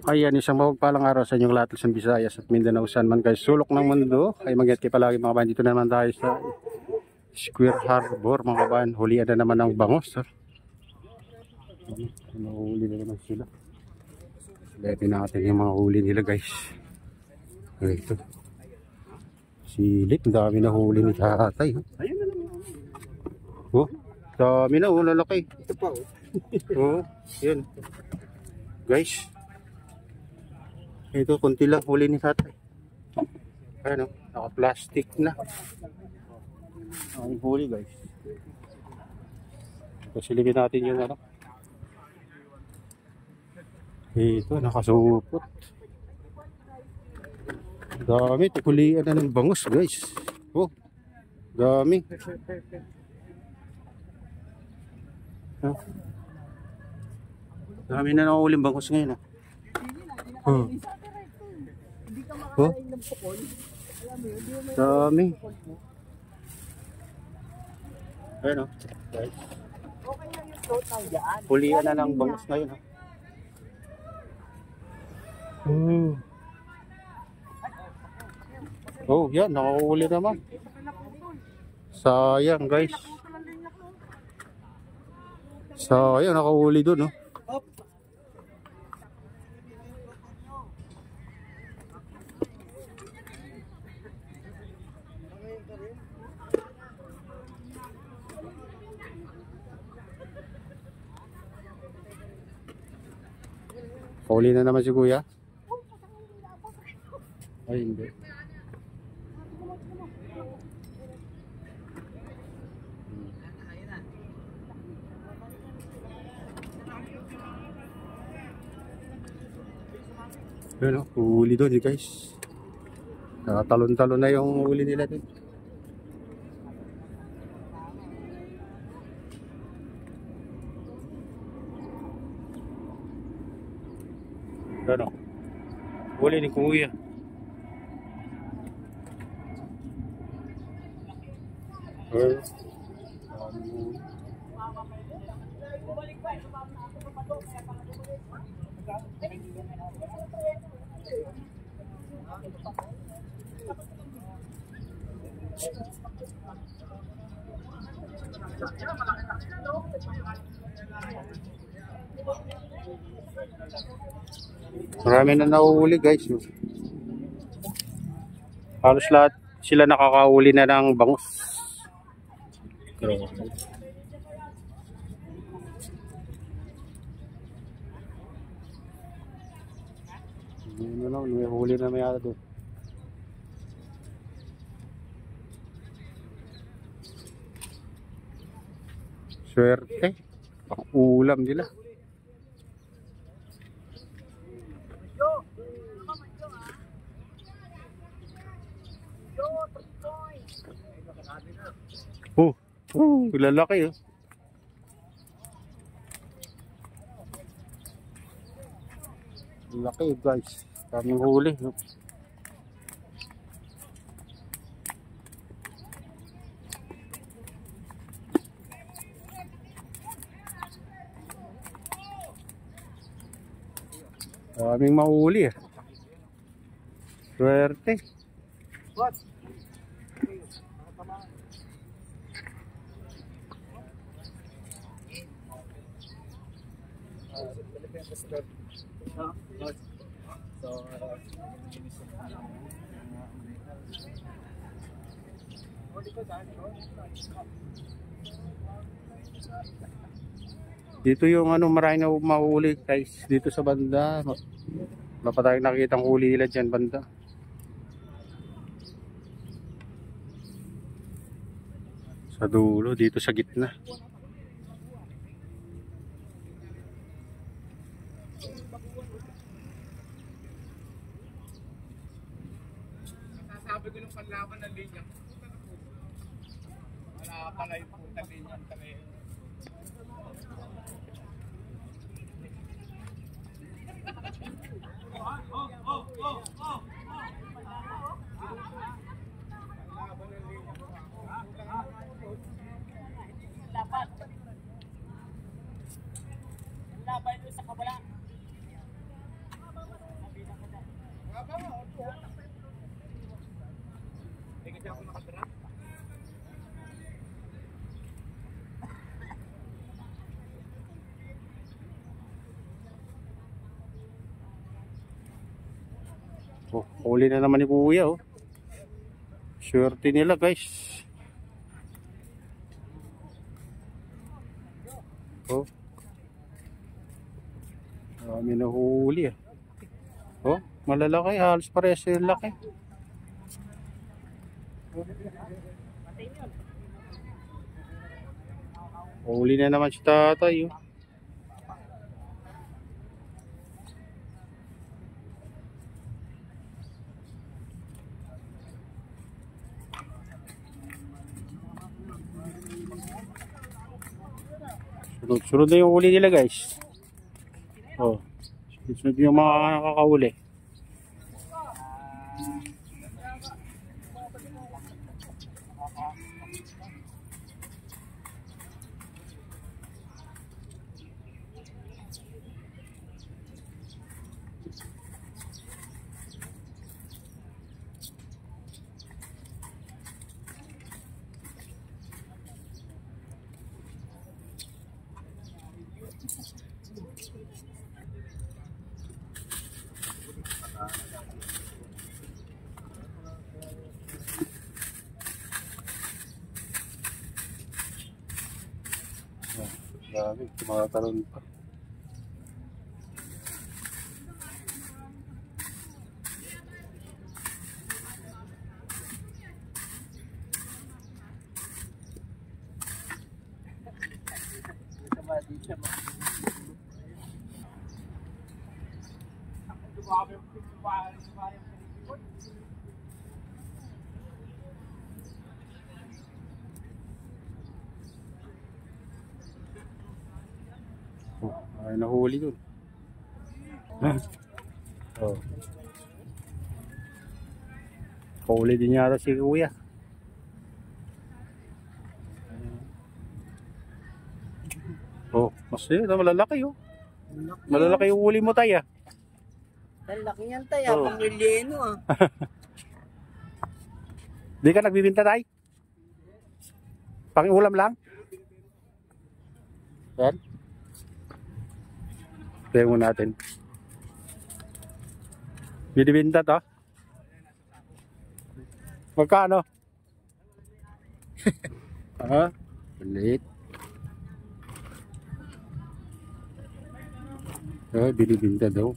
Ayan, isang mapagpalang araw sa inyong lahat, Luzon, Visayas at Mindanao, saan man kayo sulok ng mundo. Ay mag-ingat kayo palagi mga kabayan. Dito naman tayo sa Square Harbor mga kabayan. Hulian na naman ng bangos. Nahuli na naman sila. Letin natin yung mga huli nila guys. Ito. Silip, dami na huli ni tatay. Oh, dami na, lalaki. Ito pa Oh, yun. Guys. Ito, konti lang huli ni tatay. Ano, naka-plastic na. Ang huli guys. Pasilipin natin yung ano. Ito, nakasupot. Dami, tukulian na ng bangus guys. Oh, dami. Oh. Dami na nakuhuling bangus ngayon. Oh. Oh. Dami. Ayan o. Hulian na ng bangus ngayon. Oh, yan. Nakahuli naman. Sayang guys. Sayang, nakahuli dun. Oh. Huli na naman si kuya. Ay, hindi. Ano, huli doon guys. Nakatalon-talon na yung huli nila doon. Ano, huli ni kuya. Marami na nahuhuli guys. Halos lahat sila nakakahuli na ng bangus. Ano lang, may huli na may yata doon. Swerte. Pang ulam nila. Oh, lalaki oh. Laki guys. Kaming huli. No? Kaming mahuli eh. Swerte. What? Dito yung ano, marami na mahuli guys dito sa banda. Wala pa tayong nakikita ang huli nila dyan banda. Sa dulo, dito sa gitna. Sabi ko nung panlaban ng linya. Wala pala yung putang linya. Laban doon sa kabala. Oh, huli na naman ni Kuya, oh. Swerte nila, guys. Oh. Dami na huli, ah. Oh, malalaki. Halos parehas yung laki. Huli na naman si tatay, oh. Sunod na yung huli nila, guys. Oh, sunod yung mga nakakahuli. Dami, tumatalon pa. Oh, ay nahuli dun. Oh. Huli din yata si Kuya. Oh, mas yun, malalaki, oh. Malalaki yung huli mo, tay, ah. Ang laki niyan tayo, Oo. pang Lilieno ah. Di ka nagbibinta, tay? Pang-ulam lang? Yan. Tingnan mo natin. Binibinta to? Magkano? Ah, maliit. Ah, binibinta daw.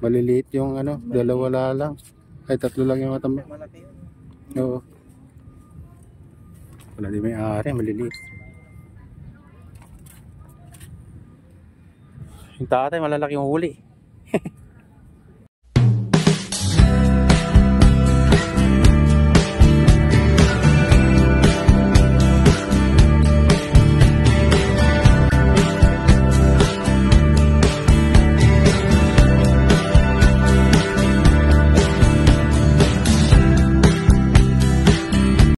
Maliliit yung ano, dalawa lang. Ay, tatlo lang yung matamba. Malaki yun. Oo. Wala din may ari, maliliit. Yung tatay, malalaki yung huli.